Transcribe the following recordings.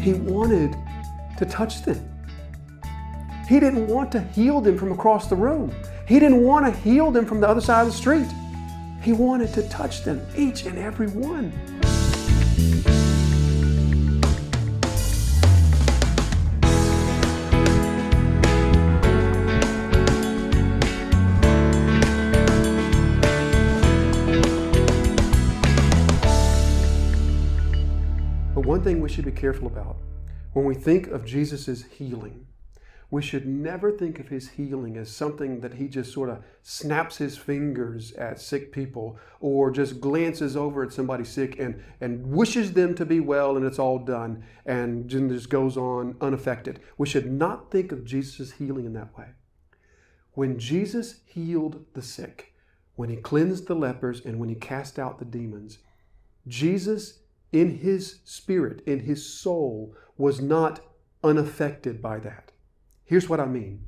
He wanted to touch them. He didn't want to heal them from across the room. He didn't want to heal them from the other side of the street. He wanted to touch them, each and every one. But one thing we should be careful about, when we think of Jesus' healing, we should never think of his healing as something that he just sort of snaps his fingers at sick people or just glances over at somebody sick and wishes them to be well and it's all done and just goes on unaffected. We should not think of Jesus' healing in that way. When Jesus healed the sick, when he cleansed the lepers and when he cast out the demons, Jesus in his spirit, in his soul, was not unaffected by that. Here's what I mean.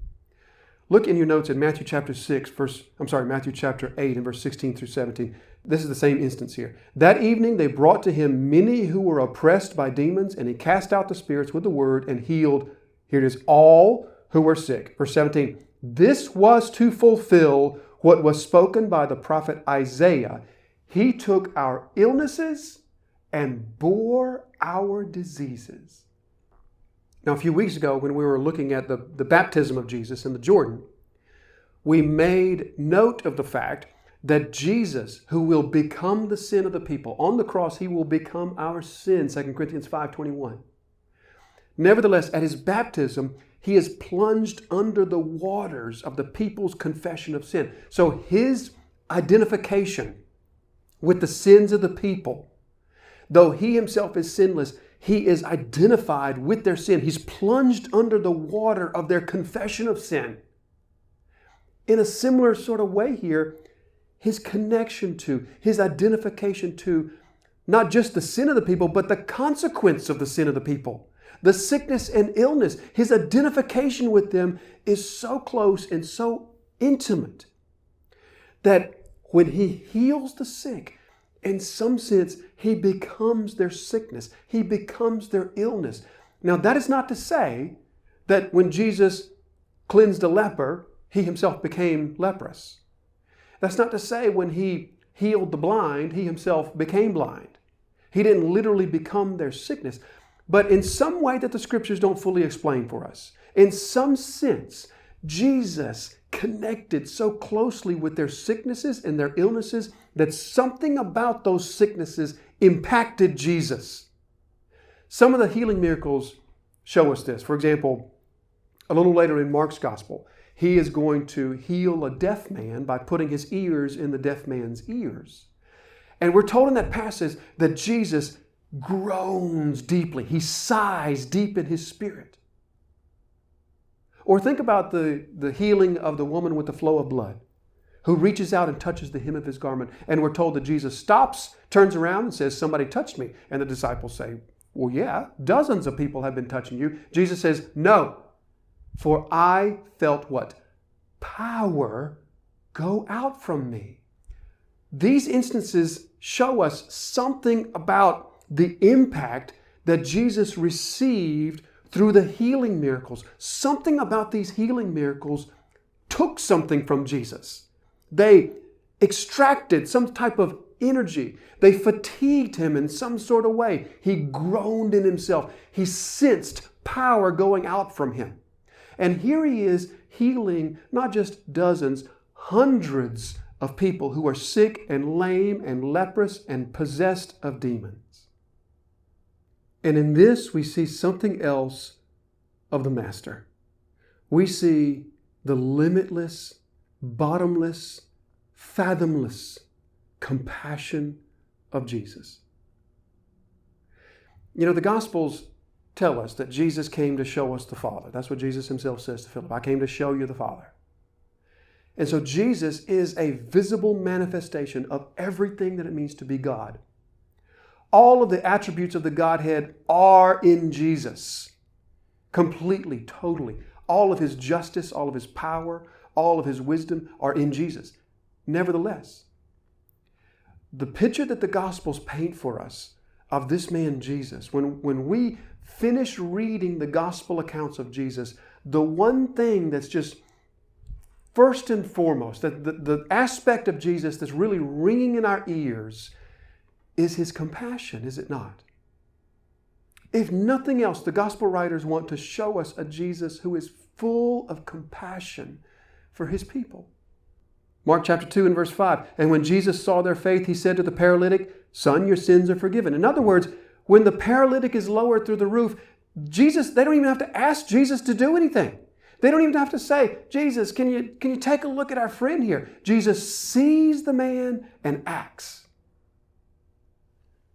Look in your notes in Matthew chapter 8 and verse 16 through 17. This is the same instance here. That evening they brought to him many who were oppressed by demons, and he cast out the spirits with the word and healed, here it is, all who were sick. Verse 17. This was to fulfill what was spoken by the prophet Isaiah. He took our illnesses and bore our diseases. Now, a few weeks ago, when we were looking at the baptism of Jesus in the Jordan, we made note of the fact that Jesus, who will become the sin of the people, on the cross, he will become our sin, 2 Corinthians 5:21. Nevertheless, at his baptism, he is plunged under the waters of the people's confession of sin. So his identification with the sins of the people, though he himself is sinless, he is identified with their sin. He's plunged under the water of their confession of sin. In a similar sort of way here, his connection to, his identification to not just the sin of the people, but the consequence of the sin of the people, the sickness and illness. His identification with them is so close and so intimate that when he heals the sick, in some sense, he becomes their sickness. He becomes their illness. Now, that is not to say that when Jesus cleansed a leper, he himself became leprous. That's not to say when he healed the blind, he himself became blind. He didn't literally become their sickness. But in some way that the scriptures don't fully explain for us, in some sense, Jesus connected so closely with their sicknesses and their illnesses that something about those sicknesses impacted Jesus. Some of the healing miracles show us this. For example, a little later in Mark's gospel, he is going to heal a deaf man by putting his ears in the deaf man's ears. And we're told in that passage that Jesus groans deeply. He sighs deep in his spirit. Or think about the healing of the woman with the flow of blood, who reaches out and touches the hem of his garment. And we're told that Jesus stops, turns around and says, somebody touched me. And the disciples say, well, yeah, dozens of people have been touching you. Jesus says, no, for I felt what? Power go out from me. These instances show us something about the impact that Jesus received through the healing miracles. Something about these healing miracles took something from Jesus. They extracted some type of energy. They fatigued him in some sort of way. He groaned in himself. He sensed power going out from him. And here he is healing not just dozens, hundreds of people who are sick and lame and leprous and possessed of demons. And in this, we see something else of the Master. We see the limitless, bottomless, fathomless compassion of Jesus. You know, the Gospels tell us that Jesus came to show us the Father. That's what Jesus himself says to Philip. I came to show you the Father. And so Jesus is a visible manifestation of everything that it means to be God. All of the attributes of the Godhead are in Jesus. Completely, totally. All of his justice, all of his power, all of his wisdom are in Jesus. Nevertheless, the picture that the Gospels paint for us of this man Jesus, when we finish reading the gospel accounts of Jesus, the one thing that's just first and foremost, the aspect of Jesus that's really ringing in our ears is his compassion, is it not? If nothing else, the gospel writers want to show us a Jesus who is full of compassion for his people. Mark chapter 2 and verse 5, and when Jesus saw their faith, he said to the paralytic, "Son, your sins are forgiven." In other words, when the paralytic is lowered through the roof, they don't even have to ask Jesus to do anything. They don't even have to say, "Jesus, can you take a look at our friend here?" Jesus sees the man and acts.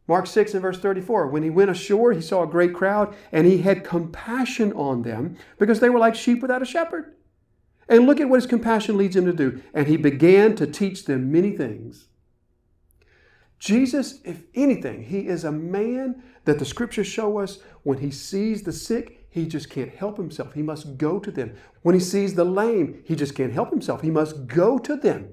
Mark 6 and verse 34, when he went ashore, he saw a great crowd, and he had compassion on them because they were like sheep without a shepherd. And look at what his compassion leads him to do. And he began to teach them many things. Jesus, if anything, he is a man that the scriptures show us when he sees the sick, he just can't help himself. He must go to them. When he sees the lame, he just can't help himself. He must go to them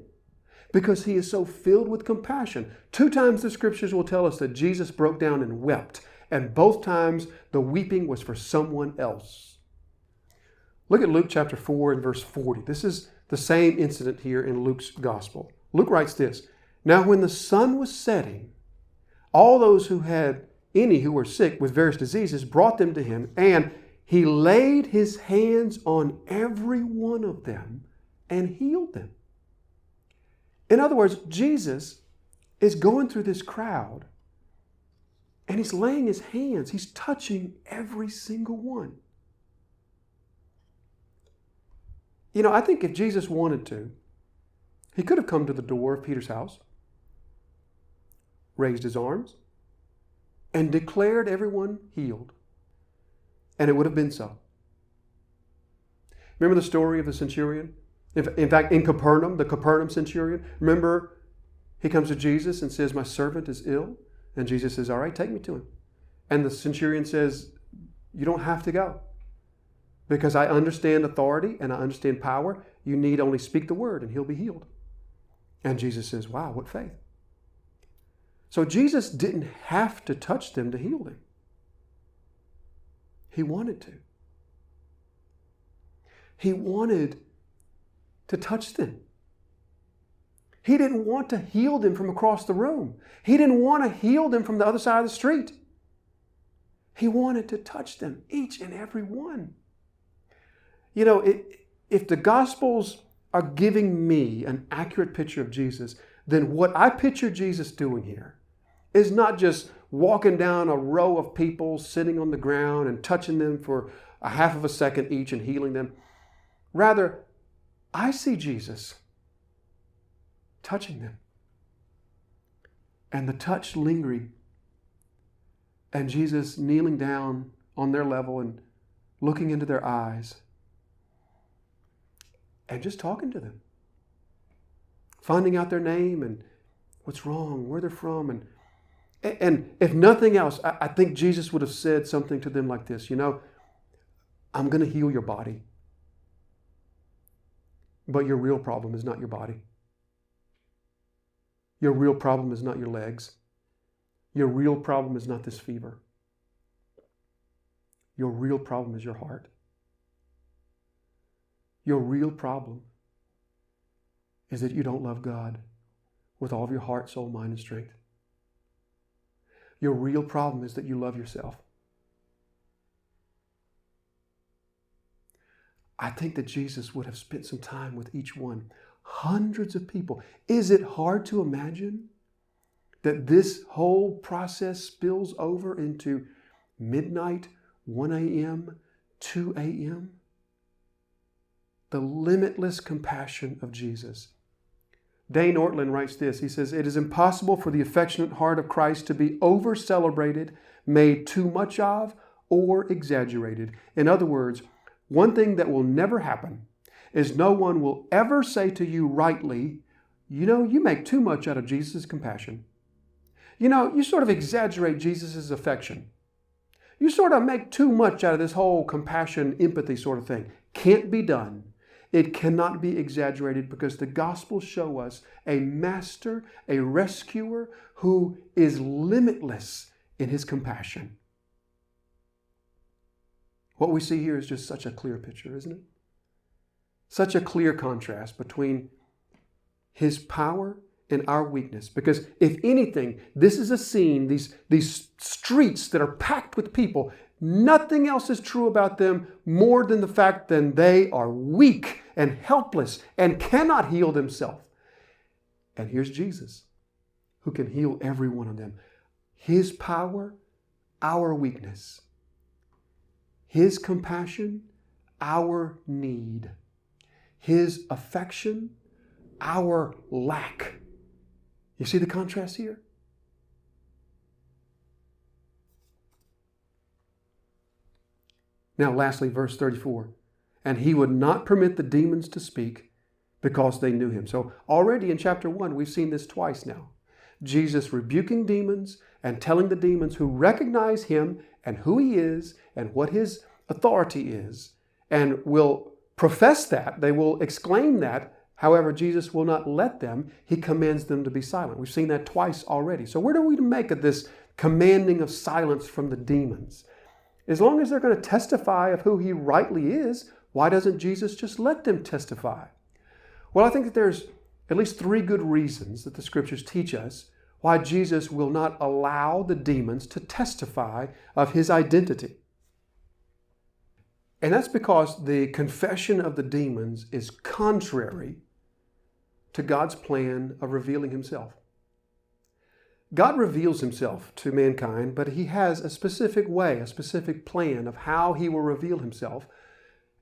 because he is so filled with compassion. 2 times the scriptures will tell us that Jesus broke down and wept. And both times the weeping was for someone else. Look at Luke chapter 4 and verse 40. This is the same incident here in Luke's gospel. Luke writes this, "Now when the sun was setting, all those who were sick with various diseases brought them to him, and he laid his hands on every one of them and healed them." In other words, Jesus is going through this crowd and he's laying his hands, he's touching every single one. You know, I think if Jesus wanted to, he could have come to the door of Peter's house, raised his arms, and declared everyone healed. And it would have been so. Remember the story of the centurion? In fact, in Capernaum, the Capernaum centurion, remember he comes to Jesus and says, "My servant is ill." And Jesus says, "All right, take me to him." And the centurion says, "You don't have to go. Because I understand authority and I understand power. You need only speak the word and he'll be healed." And Jesus says, "Wow, what faith." So Jesus didn't have to touch them to heal them. He wanted to. He wanted to touch them. He didn't want to heal them from across the room. He didn't want to heal them from the other side of the street. He wanted to touch them, each and every one. You know, if the Gospels are giving me an accurate picture of Jesus, then what I picture Jesus doing here is not just walking down a row of people sitting on the ground and touching them for a half of a second each and healing them. Rather, I see Jesus touching them and the touch lingering and Jesus kneeling down on their level and looking into their eyes and just talking to them, finding out their name and what's wrong, where they're from. And if nothing else, I think Jesus would have said something to them like this, "You know, I'm going to heal your body, but your real problem is not your body. Your real problem is not your legs. Your real problem is not this fever. Your real problem is your heart. Your real problem is that you don't love God with all of your heart, soul, mind, and strength. Your real problem is that you love yourself." I think that Jesus would have spent some time with each one. Hundreds of people. Is it hard to imagine that this whole process spills over into midnight, 1 a.m., 2 a.m.? The limitless compassion of Jesus. Dane Ortland writes this. He says, "It is impossible for the affectionate heart of Christ to be over-celebrated, made too much of, or exaggerated." In other words, one thing that will never happen is no one will ever say to you rightly, "You know, you make too much out of Jesus' compassion. You know, you sort of exaggerate Jesus' affection. You sort of make too much out of this whole compassion, empathy sort of thing." Can't be done. It cannot be exaggerated because the Gospels show us a master, a rescuer who is limitless in his compassion. What we see here is just such a clear picture, isn't it? Such a clear contrast between His power and our weakness. Because if anything, this is a scene, these streets that are packed with people, nothing else is true about them more than the fact that they are weak and helpless and cannot heal themselves. And here's Jesus, who can heal every one of them. His power, our weakness. His compassion, our need. His affection, our lack. You see the contrast here? Now, lastly, verse 34. And He would not permit the demons to speak because they knew Him. So already in chapter 1, we've seen this twice now. Jesus rebuking demons and telling the demons who recognize Him and who He is and what His authority is and will profess that, they will exclaim that. However, Jesus will not let them. He commands them to be silent. We've seen that twice already. So what are we to make of this commanding of silence from the demons? As long as they're going to testify of who He rightly is, why doesn't Jesus just let them testify? Well, I think that there's at least 3 good reasons that the Scriptures teach us why Jesus will not allow the demons to testify of His identity. And that's because the confession of the demons is contrary to God's plan of revealing Himself. God reveals Himself to mankind, but He has a specific way, a specific plan of how He will reveal Himself.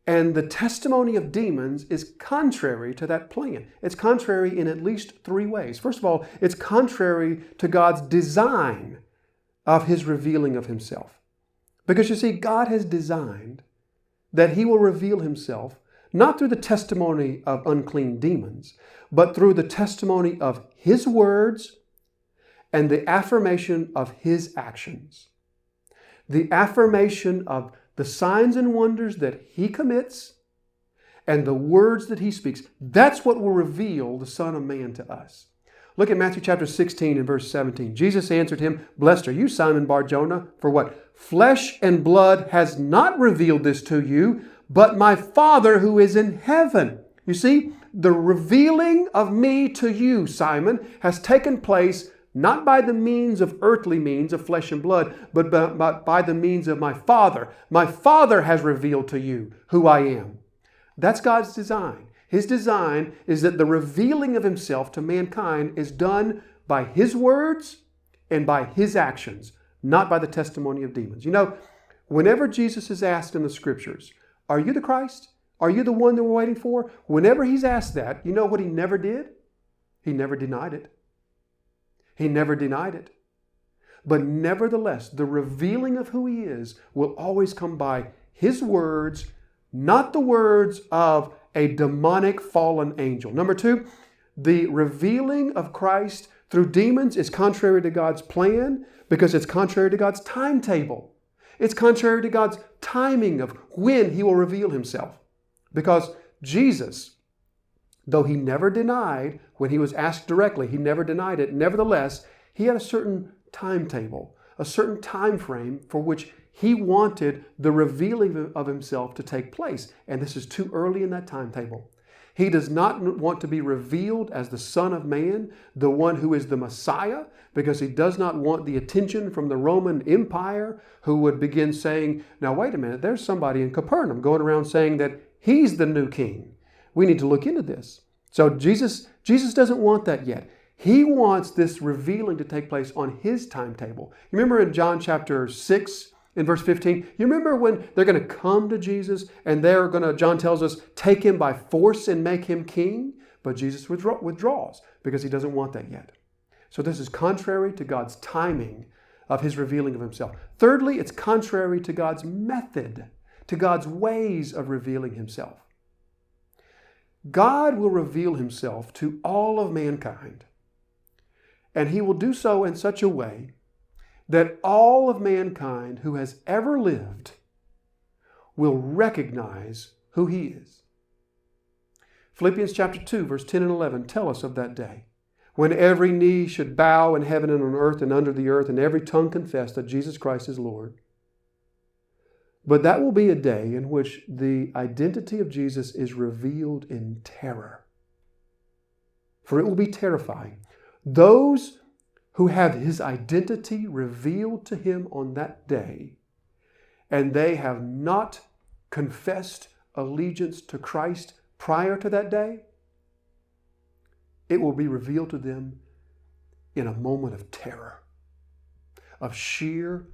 And the testimony of demons is contrary to that plan. It's contrary in at least 3 ways. First of all, it's contrary to God's design of His revealing of Himself. Because you see, God has designed that He will reveal Himself not through the testimony of unclean demons, but through the testimony of His words and the affirmation of His actions. The affirmation of the signs and wonders that He commits and the words that He speaks. That's what will reveal the Son of Man to us. Look at Matthew chapter 16 and verse 17. Jesus answered him, "Blessed are you, Simon Bar-Jonah, for what? Flesh and blood has not revealed this to you, but my Father who is in heaven." You see, the revealing of me to you, Simon, has taken place not by the means of earthly means of flesh and blood, but by the means of my Father. My Father has revealed to you who I am. That's God's design. His design is that the revealing of Himself to mankind is done by His words and by His actions, not by the testimony of demons. You know, whenever Jesus is asked in the Scriptures, "Are you the Christ? Are you the one that we're waiting for?" Whenever He's asked that, you know what He never did? He never denied it. He never denied it. But nevertheless, the revealing of who He is will always come by His words, not the words of a demonic fallen angel. Number 2, the revealing of Christ through demons is contrary to God's plan because it's contrary to God's timetable. It's contrary to God's timing of when He will reveal Himself. Because Jesus, though He never denied, when He was asked directly, He never denied it. Nevertheless, He had a certain timetable, a certain time frame for which He wanted the revealing of Himself to take place. And this is too early in that timetable. He does not want to be revealed as the Son of Man, the one who is the Messiah, because He does not want the attention from the Roman Empire who would begin saying, "Now wait a minute, there's somebody in Capernaum going around saying that he's the new king. We need to look into this." So Jesus doesn't want that yet. He wants this revealing to take place on His timetable. You remember in John chapter 6, in verse 15, you remember when they're going to come to Jesus and they're going to, John tells us, take Him by force and make Him king? But Jesus withdraws because He doesn't want that yet. So this is contrary to God's timing of His revealing of Himself. Thirdly, it's contrary to God's method, to God's ways of revealing Himself. God will reveal Himself to all of mankind, and He will do so in such a way that all of mankind who has ever lived will recognize who He is. Philippians chapter 2, verse 10 and 11 tell us of that day when every knee should bow in heaven and on earth and under the earth, and every tongue confess that Jesus Christ is Lord. But that will be a day in which the identity of Jesus is revealed in terror. For it will be terrifying. Those who have his identity revealed to him on that day, and they have not confessed allegiance to Christ prior to that day, it will be revealed to them in a moment of terror, of sheer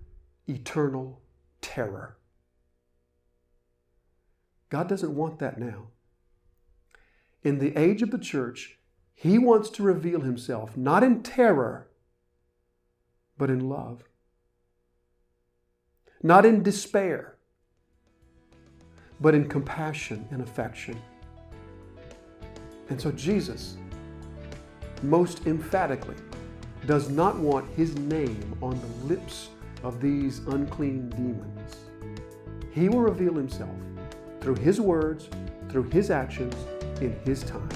eternal terror. God doesn't want that now. In the age of the church, he wants to reveal himself not in terror, but in love. Not in despair, but in compassion and affection. And so Jesus, most emphatically, does not want his name on the lips of these unclean demons. He will reveal himself through his words, through his actions, in his time.